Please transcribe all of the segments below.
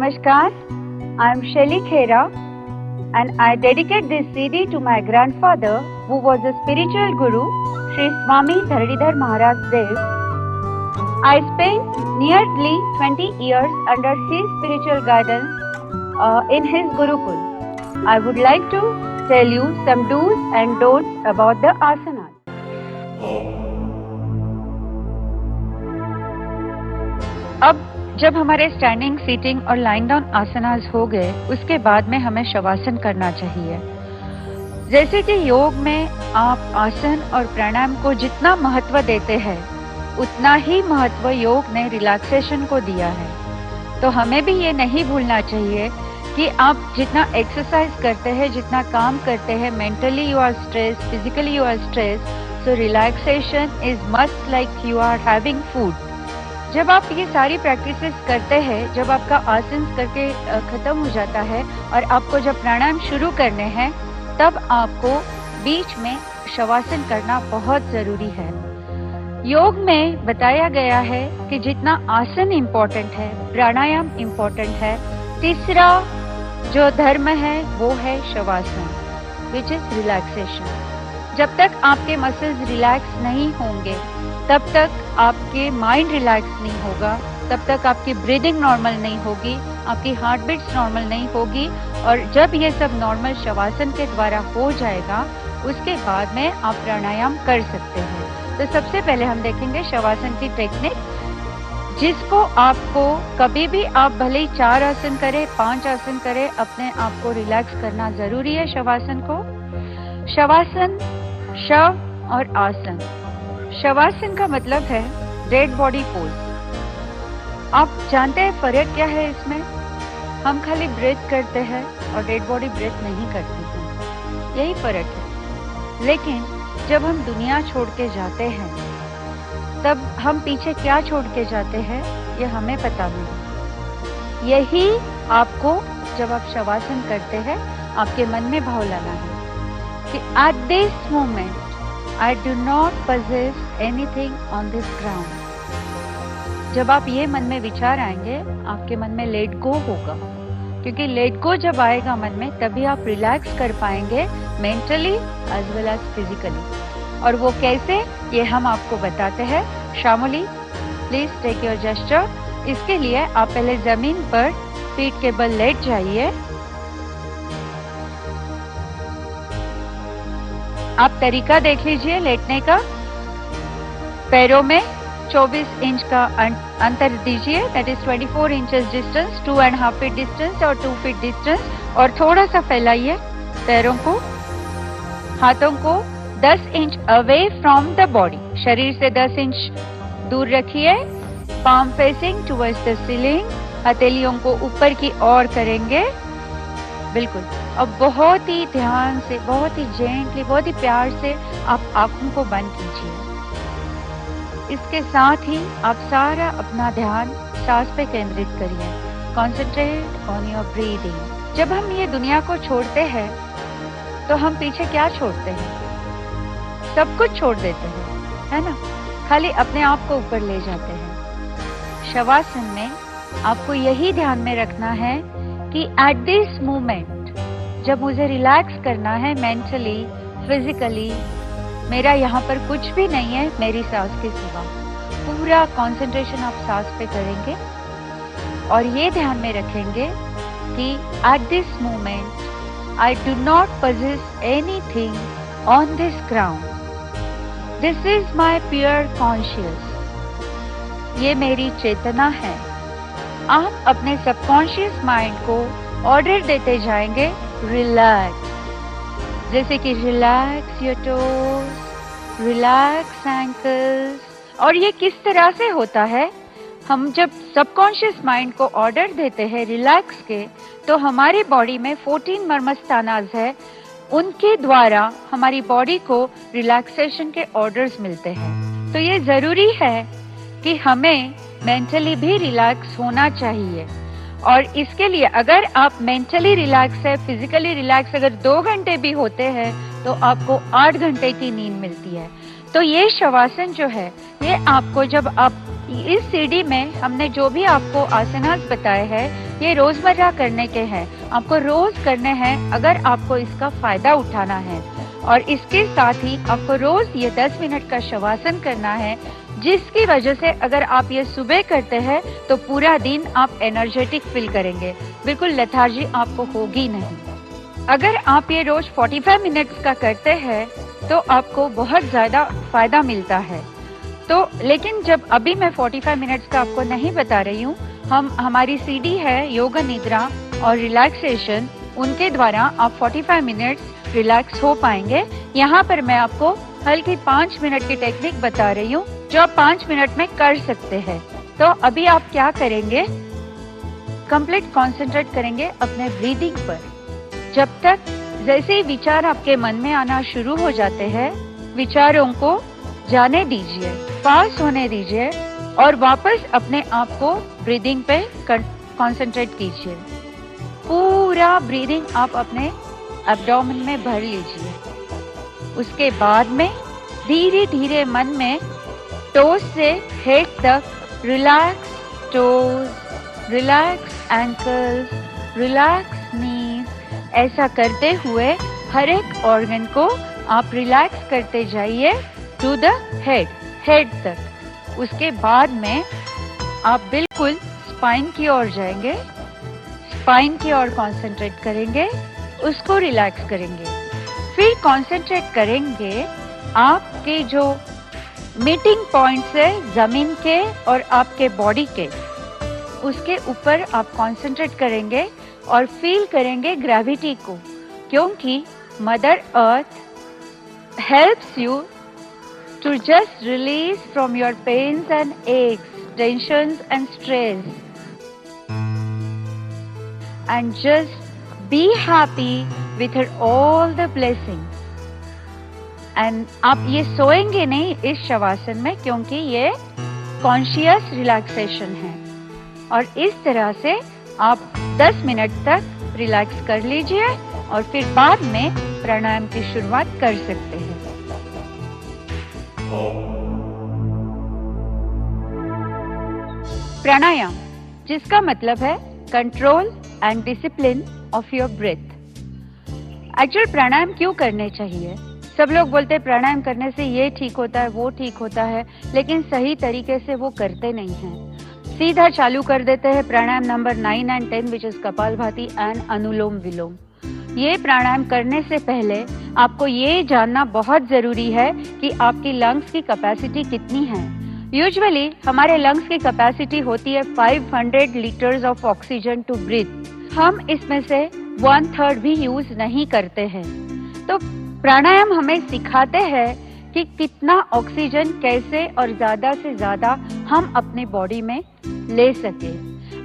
Namaskar, I am Shelly Khera and I dedicate this CD to my grandfather who was a spiritual guru, Sri Swami Dharadhar Maharaj Dev. I spent nearly 20 years under his spiritual guidance in his Gurukul. I would like to tell you some do's and don'ts about the asanas. अब जब हमारे standing, seating और lying down आसनास हो गए, उसके बाद में हमें शवासन करना चाहिए। जैसे कि योग में आप आसन और प्राणायाम को जितना महत्व देते हैं, उतना ही महत्व योग ने रिलैक्सेशन को दिया है। तो हमें भी ये नहीं भूलना चाहिए कि आप जितना एक्सरसाइज करते हैं, जितना काम करते हैं, mentally you are stress, physically you are stress, so relaxation is must like you are having food. जब आप ये सारी प्रैक्टिसेस करते हैं, जब आपका आसन करके खत्म हो जाता है और आपको जब प्राणायाम शुरू करने हैं, तब आपको बीच में शवासन करना बहुत जरूरी है। योग में बताया गया है कि जितना आसन इम्पोर्टेंट है, प्राणायाम इम्पोर्टेंट है, तीसरा जो धर्म है वो है शवासन, विच इज रिलैक्सेशन। जब तक आपके मसल्स रिलैक्स नहीं होंगे, तब तक आपके माइंड रिलैक्स नहीं होगा, तब तक आपकी ब्रीदिंग नॉर्मल नहीं होगी, आपकी हार्ट बीट्स नॉर्मल नहीं होगी। और जब ये सब नॉर्मल शवासन के द्वारा हो जाएगा, उसके बाद में आप प्राणायाम कर सकते हैं। तो सबसे पहले हम देखेंगे शवासन की टेक्निक, जिसको आपको कभी भी आप भले ही 4 आसन करें, 5 आसन करें, अपने आप को रिलैक्स करना जरूरी है। शवासन को शवासन, शव और आसन। शवासन का मतलब है डेड बॉडी पोज। आप जानते हैं फर्क क्या है इसमें? हम खाली ब्रेथ करते हैं और डेड बॉडी ब्रेथ नहीं करते हैं, यही फर्क है। लेकिन जब हम दुनिया छोड़ के जाते हैं, तब हम पीछे क्या छोड़ के जाते हैं ये हमें पता नहीं। यही आपको जब आप शवासन करते हैं, आपके मन में भाव लाना है कि at this moment I do not possess anything on this ground। जब आप ये मन में विचार आएंगे, आपके मन में लेट गो होगा, क्योंकि लेट गो जब आएगा मन में, तभी आप रिलैक्स कर पाएंगे mentally as well as physically. और वो कैसे, ये हम आपको बताते हैं। Shamuli, please take your gesture. इसके लिए आप पहले जमीन पर पीठ के बल लेट जाइए। आप तरीका देख लीजिए लेटने का। पैरों में 24 इंच का अंतर दीजिए, that is 24 inches distance, 2.5 feet distance और 2 फीट डिस्टेंस। और थोड़ा सा फैलाइए पैरों को, हाथों को 10 inch away from the body, शरीर से 10 इंच दूर रखिए। Palm facing towards the ceiling, हथेलियों को ऊपर की ओर करेंगे, बिल्कुल। अब बहुत ही ध्यान से, बहुत ही जेंटली, बहुत ही प्यार से आप आंखों को बंद कीजिए। इसके साथ ही आप सारा अपना ध्यान सांस पे केंद्रित करिए। Concentrate on your breathing. जब हम ये दुनिया को छोड़ते हैं, तो हम पीछे क्या छोड़ते हैं? सब कुछ छोड़ देते हैं, है ना? खाली अपने आप को ऊपर ले जाते हैं। शवासन में आपको यही ध्यान में रखना है कि एट दिस मोमेंट, जब मुझे रिलैक्स करना है मेंटली, फिजिकली, मेरा यहाँ पर कुछ भी नहीं है मेरी सांस के सिवा। पूरा कंसंट्रेशन आप सांस पे करेंगे और ये ध्यान में रखेंगे कि at this moment I do not possess anything on this ground. This is my pure conscious. ये मेरी चेतना है। आप अपने सबकॉन्शियस माइंड को ऑर्डर देते जाएंगे रिलैक्स, जैसे कि relax your toes, relax ankles. और ये किस तरह से होता है? हम जब सबकॉन्शियस माइंड को ऑर्डर देते हैं रिलैक्स के, तो हमारी बॉडी में 14 मर्मस्थानास है, उनके द्वारा हमारी बॉडी को रिलैक्सेशन के ऑर्डर्स मिलते हैं। तो ये जरूरी है कि हमें मेंटली भी रिलैक्स होना चाहिए। और इसके लिए अगर आप मेंटली रिलैक्स है, फिजिकली रिलैक्स अगर 2 घंटे भी होते हैं, तो आपको 8 घंटे की नींद मिलती है। तो ये शवासन जो है, ये आपको, जब आप इस सीडी में हमने जो भी आपको आसनास बताए हैं, ये रोजमर्रा करने के हैं, आपको रोज करने हैं अगर आपको इसका फायदा उठाना है। और इसके साथ ही आपको रोज ये 10 मिनट का शवासन करना है, जिसकी वजह से अगर आप ये सुबह करते हैं तो पूरा दिन आप एनर्जेटिक फील करेंगे, बिल्कुल लेथार्जी आपको होगी नहीं। अगर आप ये रोज 45 मिनट्स का करते हैं तो आपको बहुत ज्यादा फायदा मिलता है। तो लेकिन जब अभी मैं 45 मिनट्स का आपको नहीं बता रही हूँ, हमारी सीडी है योगा निद्रा और रिलैक्सेशन, उनके द्वारा आप 45 मिनट्स रिलैक्स हो पाएंगे। यहाँ पर मैं आपको हल्की 5 मिनट की टेक्निक बता रही हूँ जो आप 5 मिनट में कर सकते हैं। तो अभी आप क्या करेंगे, कंप्लीट कंसंट्रेट करेंगे अपने ब्रीदिंग पर। जब तक जैसे ही विचार आपके मन में आना शुरू हो जाते हैं, विचारों को जाने दीजिए, पास होने दीजिए और वापस अपने आप को ब्रीदिंग पे कंसंट्रेट कीजिए। पूरा ब्रीदिंग आप अपने एब्डोमेन में भर लीजिए। उसके बाद में धीरे धीरे मन में टोज से हेड तक relax toes, relax ankles, relax knees, ऐसा करते हुए हर एक ऑर्गन को आप रिलैक्स करते जाइए टू द हेड तक। उसके बाद में आप बिल्कुल स्पाइन की ओर जाएंगे, स्पाइन की ओर कंसंट्रेट करेंगे, उसको रिलैक्स करेंगे। फिर कंसंट्रेट करेंगे आपके जो मीटिंग पॉइंट्स है जमीन के और आपके बॉडी के, उसके ऊपर आप कंसंट्रेट करेंगे और फील करेंगे ग्रेविटी को, क्योंकि mother earth helps you to just release from your pains and aches, tensions and stress, and just be happy with her all the blessings. And आप ये सोएंगे नहीं इस शवासन में, क्योंकि ये कॉन्शियस रिलैक्सेशन है। और इस तरह से आप 10 मिनट तक रिलैक्स कर लीजिए और फिर बाद में प्राणायाम की शुरुआत कर सकते हैं। प्राणायाम, जिसका मतलब है control and discipline of your breath. Actual pranayama क्यों करने चाहिए? सब लोग बोलते हैं प्राणायाम करने से ये ठीक होता है, वो ठीक होता है, लेकिन सही तरीके से वो करते नहीं हैं। सीधा चालू कर देते हैं pranayama number 9 and 10 which is Kapalbhati and Anulom Vilom. ये प्राणायाम करने से पहले आपको ये जानना बहुत जरूरी है कि आपकी लंग्स की कैपेसिटी कितनी है। यूजुअली हमारे लंग्स की कैपेसिटी होती है 500 litres of oxygen to breathe. हम इसमें से 1/3 भी यूज नहीं करते हैं। तो प्राणायाम हमें सिखाते हैं कि कितना ऑक्सीजन कैसे और ज्यादा से ज्यादा हम अपने बॉडी में ले सके।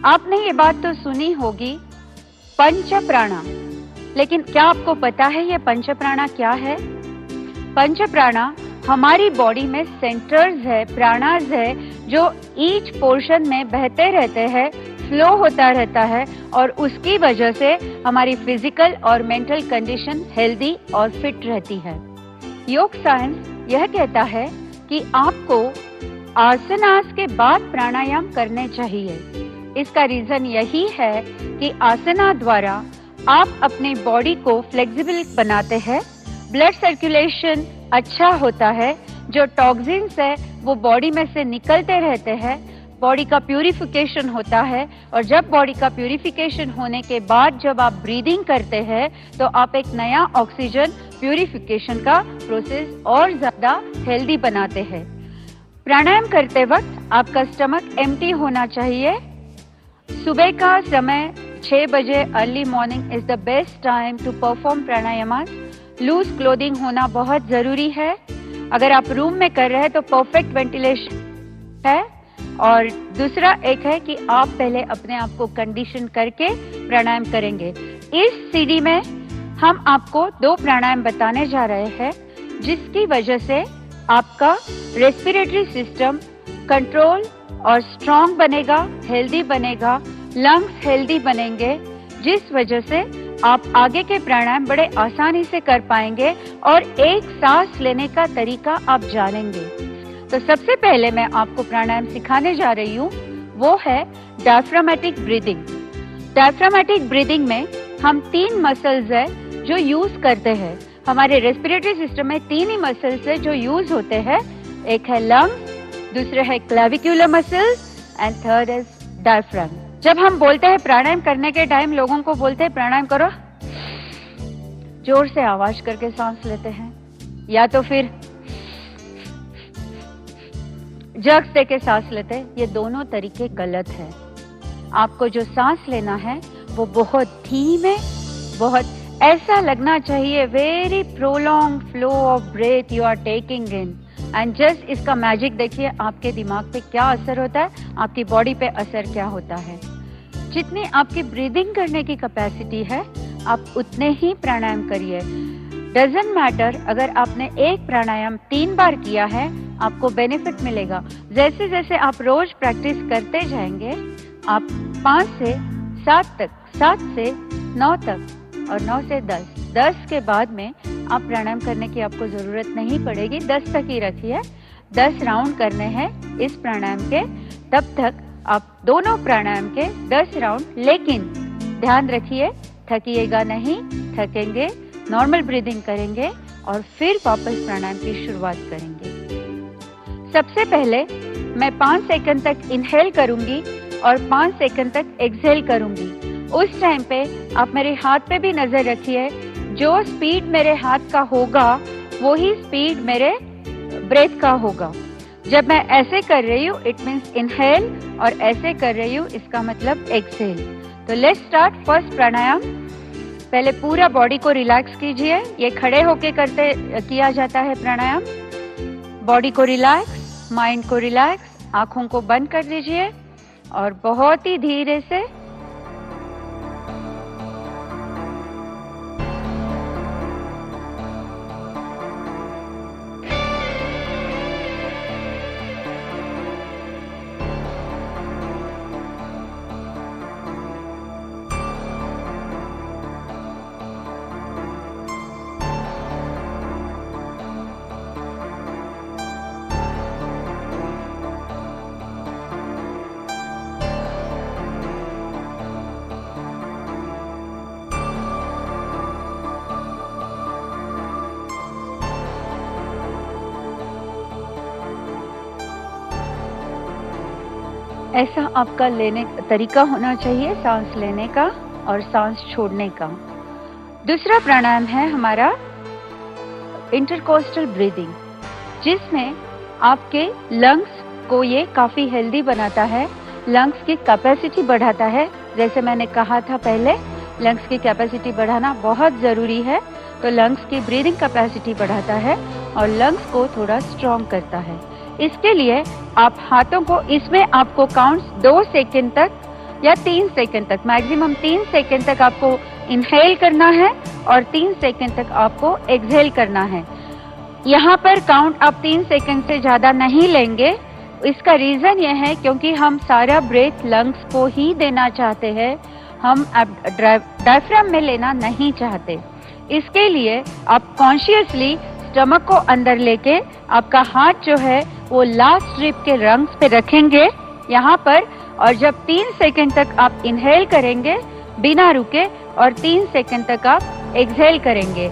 आपने ये बात तो सुनी होगी पंच प्राणा, लेकिन क्या आपको पता है ये पंच प्राणा क्या है? पंच प्राणा हमारी बॉडी में सेंटर्स है, प्राणास है, जो ईच पोर्शन में बहते रहते हैं, फ्लो होता रहता है और उसकी वजह से हमारी फिजिकल और मेंटल कंडीशन हेल्दी और फिट रहती है। योग साइंस यह कहता है कि आपको आसनास के बाद प्राणायाम करने चाहिए। इसका रीजन यही है कि आसना द्वारा आप अपने बॉडी को फ्लेक्सिबल बनाते हैं, ब्लड सर्कुलेशन अच्छा होता है, जो टॉक्सिन्स है वो बॉडी में से निकलते रहते हैं, बॉडी का प्यूरिफिकेशन होता है। और जब बॉडी का प्यूरिफिकेशन होने के बाद जब आप ब्रीदिंग करते हैं तो आप एक नया ऑक्सीजन प्यूरिफिकेशन का प्रोसेस और ज्यादा हेल्दी बनाते हैं। प्राणायाम करते वक्त आपका स्टमक एम्प्टी होना चाहिए। सुबह का समय 6 बजे early morning is the best time to perform pranayama. Loose clothing होना बहुत जरूरी है। अगर आप रूम में कर रहे हैं तो परफेक्ट वेंटिलेशन है। और दूसरा एक है कि आप पहले अपने आप को कंडीशन करके प्राणायाम करेंगे। इस सीडी में हम आपको 2 प्राणायाम बताने जा रहे हैं, जिसकी वजह से आपका रेस्पिरेटरी सिस्टम कंट्रोल और स्ट्रॉन्ग बनेगा, हेल्दी बनेगा, लंग्स हेल्दी बनेंगे, जिस वजह से आप आगे के प्राणायाम बड़े आसानी से कर पाएंगे और एक सांस लेने का तरीका आप जानेंगे। तो सबसे पहले मैं आपको प्राणायाम सिखाने जा रही हूँ, वो है डायफ्रामेटिक ब्रीदिंग। डायफ्रामेटिक ब्रीदिंग में हम 3 मसल्स है जो यूज करते हैं। हमारे रेस्पिरेटरी सिस्टम में 3 ही मसल्स है जो यूज होते हैं। एक है लंग्स, दूसरे है clavicular muscles and third is diaphragm. जब हम बोलते हैं प्राणायाम करने के टाइम लोगों को बोलते हैं प्राणायाम करो, जोर से आवाज करके सांस लेते हैं, या तो फिर जग दे के सांस लेते हैं। ये दोनों तरीके गलत है। आपको जो सांस लेना है वो बहुत धीमे, बहुत ऐसा लगना चाहिए very prolong flow of breath you are taking in and just इसका मैजिक देखिए आपके दिमाग पे क्या असर होता है, आपकी बॉडी पे असर क्या होता है। जितनी आपकी ब्रीदिंग करने की कैपेसिटी है आप उतने ही प्राणायाम करिए। डजंट मैटर अगर आपने एक प्राणायाम 3 बार किया है, आपको बेनिफिट मिलेगा। जैसे जैसे आप रोज प्रैक्टिस करते जाएंगे आप 5 से 7 तक, 7 से 9 तक और 9 से 10 के बाद में आप प्राणायाम करने की आपको जरूरत नहीं पड़ेगी। 10 तक ही रखिए। 10 राउंड करने हैं इस प्राणायाम के, तब तक आप दोनों प्राणायाम के 10 राउंड, लेकिन ध्यान रखिए थकिएगा नहीं, थकेंगे नॉर्मल ब्रीदिंग करेंगे और फिर वापस प्राणायाम की शुरुआत करेंगे। सबसे पहले मैं 5 सेकंड तक इनहेल करूंगी और 5 सेकंड तक एक्सहेल करूंगी। उस टाइम पे आप मेरे हाथ पे भी नजर रखिए। जो स्पीड मेरे हाथ का होगा वो ही स्पीड मेरे ब्रेथ का होगा। जब मैं ऐसे कर रही हूँ इट मीन्स इनहेल और ऐसे कर रही हूँ इसका मतलब एक्सहेल। तो लेट्स स्टार्ट फर्स्ट प्राणायाम। पहले पूरा बॉडी को रिलैक्स कीजिए। ये खड़े होके किया जाता है प्राणायाम। बॉडी को रिलैक्स, माइंड को रिलैक्स, आंखों को बंद कर दीजिए और बहुत ही धीरे से ऐसा आपका लेने तरीका होना चाहिए सांस लेने का और सांस छोड़ने का। दूसरा प्राणायाम है हमारा इंटरकोस्टल ब्रीदिंग, जिसमें आपके लंग्स को ये काफी हेल्दी बनाता है, लंग्स की कैपेसिटी बढ़ाता है। जैसे मैंने कहा था पहले, लंग्स की कैपेसिटी बढ़ाना बहुत जरूरी है। तो लंग्स की ब्रीदिंग कैपेसिटी बढ़ाता है और लंग्स को थोड़ा स्ट्रॉन्ग करता है। इसके लिए आप हाथों को, इसमें आपको काउंट्स 2 सेकंड तक या 3 सेकंड तक, मैक्सिमम 3 सेकंड तक आपको इनहेल करना है और 3 सेकंड तक आपको एक्सहेल करना है। यहाँ पर काउंट आप 3 सेकंड से ज्यादा नहीं लेंगे। इसका रीजन यह है क्योंकि हम सारा ब्रेथ लंग्स को ही देना चाहते हैं, हम डायफ्राम में लेना नहीं चाहते। इसके लिए आप कॉन्शियसली स्टमक को अंदर लेके आपका हाथ जो है वो लास्ट रिब के रंग्स पे रखेंगे यहाँ पर, और जब 3 सेकंड तक आप इनहेल करेंगे बिना रुके और 3 सेकंड तक आप एक्सहेल करेंगे।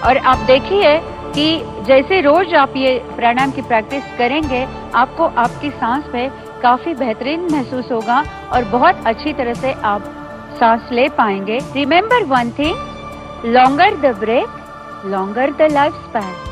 और आप देखिए कि जैसे रोज आप ये प्राणायाम की प्रैक्टिस करेंगे, आपको आपकी सांस पे काफी बेहतरीन महसूस होगा और बहुत अच्छी तरह से आप सांस ले पाएंगे। Remember one thing, longer the breath, longer the life span.